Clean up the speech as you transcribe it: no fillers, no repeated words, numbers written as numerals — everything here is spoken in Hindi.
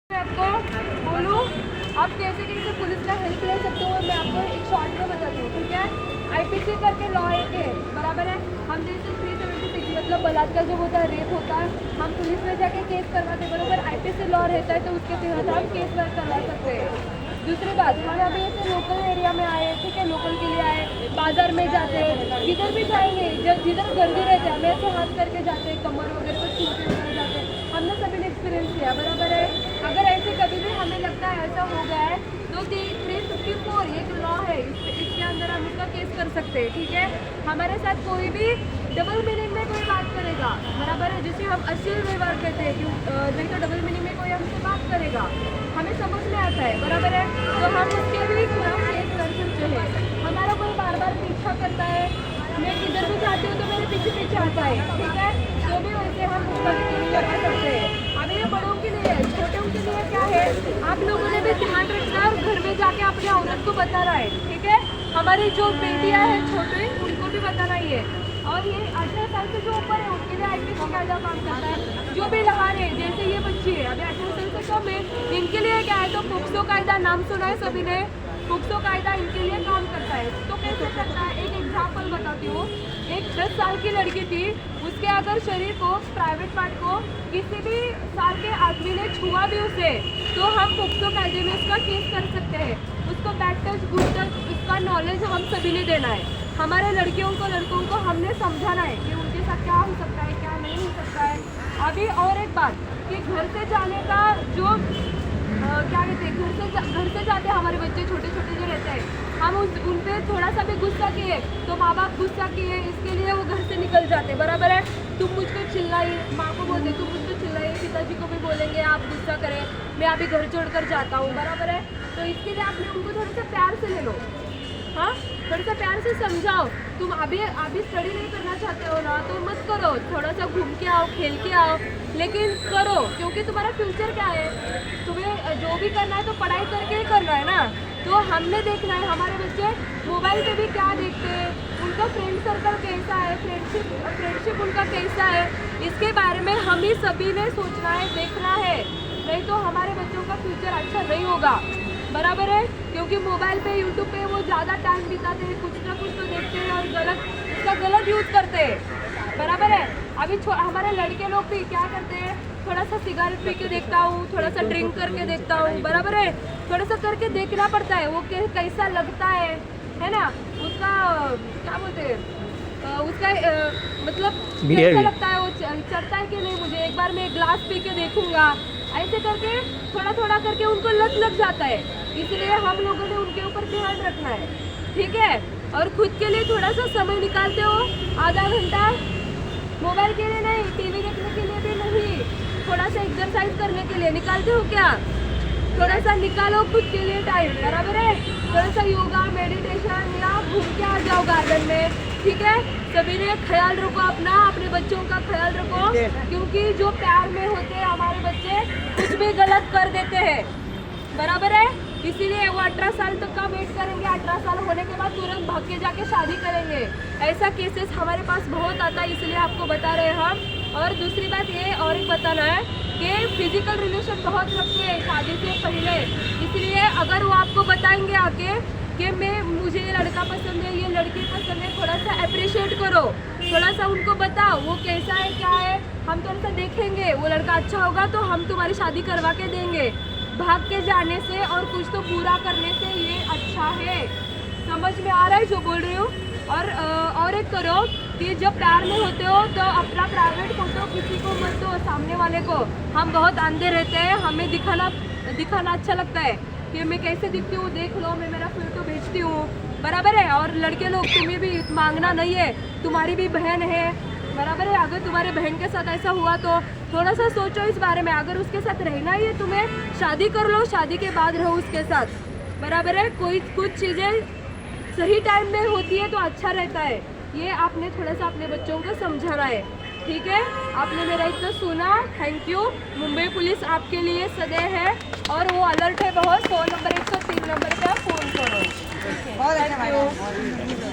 मैं आपको बोलूँ आप कैसे कैसे पुलिस का हेल्प ले सकते हो, मैं आपको एक शॉर्ट में बताती हूँ, ठीक है। आईपीसी करके लॉ एक है, बराबर है। हम जैसे 376 मतलब बलात्कार जब होता है, रेप होता है, हम पुलिस में जाके केस करवाते, बराबर। आईपीसी लॉ रहता है तो उसके तहत हम केस वर्क करवा सकते हैं। दूसरी बात, हम अभी ऐसे लोकल एरिया में आए, ठीक है, लोकल के लिए आए, बाजार में जाते हैं, किधर भी जाएंगे, जब जिधर गर्दी रहते हैं हमें ऐसे हाथ करके जाते हैं, कमर वगैरह पर छू के वगैरह जाते हैं, हमने सभी ने एक्सपीरियंस किया, बराबर है। अगर ऐसे कभी भी हमें लगता है ऐसा हो गया है तो 354 ये जो लॉ है इसके अंदर हम उसका केस कर सकते हैं, ठीक है। हमारे साथ कोई भी डबल मीनिंग में कोई बात करेगा, बराबर है, जिसे हम अश्लील व्यवहार कहते हैं, नहीं तो डबल मीनिंग में कोई हमसे बात करेगा, हमें समझ में आता है, बराबर है, तो हम उसके भी खिलाफ केस कर सकते हैं। हमारा कोई बार बार पीछा करता है, मैं किधर भी जाती हूँ तो मेरे पीछे पीछे आता है, ठीक है, तो भी वैसे हम उसका भी लगा सकते हैं। अभी ये बड़ों के लिए है, छोटों के लिए क्या है, आप लोगों ने भी ध्यान रखना और घर में जाके अपने औरत को बताना है, ठीक है। हमारी जो बेटियां हैं छोटे उनको भी बताना ही है, और ये 18 साल से जो ऊपर है उनके लिए आईपीसी कायदा काम करता है। जो भी लगा रहे जैसे ये बच्ची है अभी 18 साल से कम है, इनके लिए क्या है तो पोक्सो कायदा नाम सुना है सभी ने, पोक्सो कायदा इनके लिए काम करता है। तो कैसे करता है, एक एग्जाम्पल बताती हूँ। एक 10 साल की लड़की थी, उसके अगर शरीर को, प्राइवेट पार्ट को किसी भी साल के आदमी ने छुआ भी उसे, तो हम पोक्सो कायदे में उसका केस कर सकते हैं। उसको बैड टच, गुड टच, उसका नॉलेज हम सभी ने देना है। हमारे लड़कियों को, लड़कों को हमने समझाना है कि उनके साथ क्या हो सकता है, क्या नहीं हो सकता है। अभी और एक बात कि घर से जाने का जो क्या कहते हैं, घर से जाते हैं हमारे बच्चे छोटे छोटे जो रहते हैं, हम उन पे थोड़ा सा भी गुस्सा किए तो माँ बाप गुस्सा किए इसके लिए वो घर से निकल जाते, बराबर है। तुम मुझको चिल्लाई, माँ को बोलते तुम मुझको चिल्लाइए, पिताजी को भी बोलेंगे आप गुस्सा करें, मैं अभी घर छोड़कर जाता हूँ, बराबर है। तो इसके लिए आपने उनको थोड़ा सा प्यार से ले लो, हाँ, थोड़ा सा प्यार से समझाओ। तुम अभी स्टडी नहीं करना चाहते हो ना तो मत करो, थोड़ा सा घूम के आओ, खेल के आओ, लेकिन करो, क्योंकि तुम्हारा फ्यूचर क्या है, तुम्हें जो भी करना है तो पढ़ाई करके ही करना है ना। तो हमने देखना है हमारे बच्चे मोबाइल पे भी क्या देखते हैं, उनका फ्रेंड सर्कल कैसा है, फ्रेंडशिप उनका कैसा है, इसके बारे में हम ही सभी ने सोचना है, देखना है, नहीं तो हमारे बच्चों का फ्यूचर अच्छा नहीं होगा, बराबर है। क्योंकि मोबाइल पे, यूट्यूब पे वो ज़्यादा टाइम बिताते हैं, कुछ ना कुछ तो देखते हैं और उसका गलत यूज़ करते हैं, बराबर है। अभी हमारे लड़के लोग भी क्या करते हैं, थोड़ा सा सिगरेट पी के देखता हूँ, थोड़ा सा ड्रिंक करके देखता हूँ, बराबर है, थोड़ा सा करके देखना पड़ता है वो कैसा लगता है ना, उसका क्या बोलते हैं, उसका मतलब कैसा लगता है, वो चढ़ता है कि नहीं, मुझे एक बार मैं ग्लास पी के देखूंगा, ऐसे करके थोड़ा थोड़ा करके उनको लत लग जाता है। इसलिए हम लोगों ने उनके ऊपर ध्यान रखना है, ठीक है। और खुद के लिए थोड़ा सा समय निकालते हो, आधा घंटा, मोबाइल के लिए नहीं, टीवी देखने के लिए भी नहीं, थोड़ा सा एक्सरसाइज करने के लिए निकालते हो क्या, थोड़ा सा निकालो खुद के लिए टाइम, बराबर है। थोड़ा सा योगा, मेडिटेशन या घूम के आ जाओ गार्डन में, ठीक है। सभी ने ख्याल रखो अपना, अपने बच्चों का ख्याल रखो, क्योंकि जो प्यार में होते हैं हमारे बच्चे कुछ भी गलत कर देते हैं, बराबर है। इसीलिए वो 18 साल तक का वेट करेंगे, 18 साल होने के बाद तुरंत भाग के जाके शादी करेंगे, ऐसा केसेस हमारे पास बहुत आता है, इसलिए आपको बता रहे हैं हम। और दूसरी बात ये और एक बताना है कि फिजिकल रिलेशन बहुत रखते हैं शादी से पहले, इसलिए अगर वो आपको बताएंगे आके कि मुझे ये लड़का पसंद है, ये लड़की पसंद है, थोड़ा सा अप्रिशिएट करो, थोड़ा सा उनको बताओ वो कैसा है, क्या है, हम थोड़ा सा देखेंगे, वो लड़का अच्छा होगा तो हम तुम्हारी शादी करवा के देंगे। भाग के जाने से और कुछ तो पूरा करने से ये अच्छा है, समझ में आ रहा है जो बोल रही हूँ। और एक करो कि जब प्यार में होते हो तो अपना प्राइवेट फोटो किसी को मत दो, सामने वाले को। हम बहुत अंधे रहते हैं, हमें दिखाना अच्छा लगता है कि मैं कैसे दिखती हूँ, देख लो मैं मेरा फोटो भेजती हूँ, बराबर है। और लड़के लोग तुम्हें भी मांगना नहीं है, तुम्हारी भी बहन है, बराबर है। अगर तुम्हारे बहन के साथ ऐसा हुआ तो थोड़ा सा सोचो इस बारे में, अगर उसके साथ रहना ही है तुम्हें, शादी कर लो, शादी के बाद रहो उसके साथ, बराबर है। कुछ चीज़ें सही टाइम में होती है तो अच्छा रहता है, ये आपने थोड़ा सा अपने बच्चों को समझाना है, ठीक है। आपने मेरा इतना सुना, थैंक यू। मुंबई पुलिस आपके लिए सदैव है और वो अलर्ट है बहुत, 100 नंबर 103 नंबर पे फ़ोन करो, थैंक यू।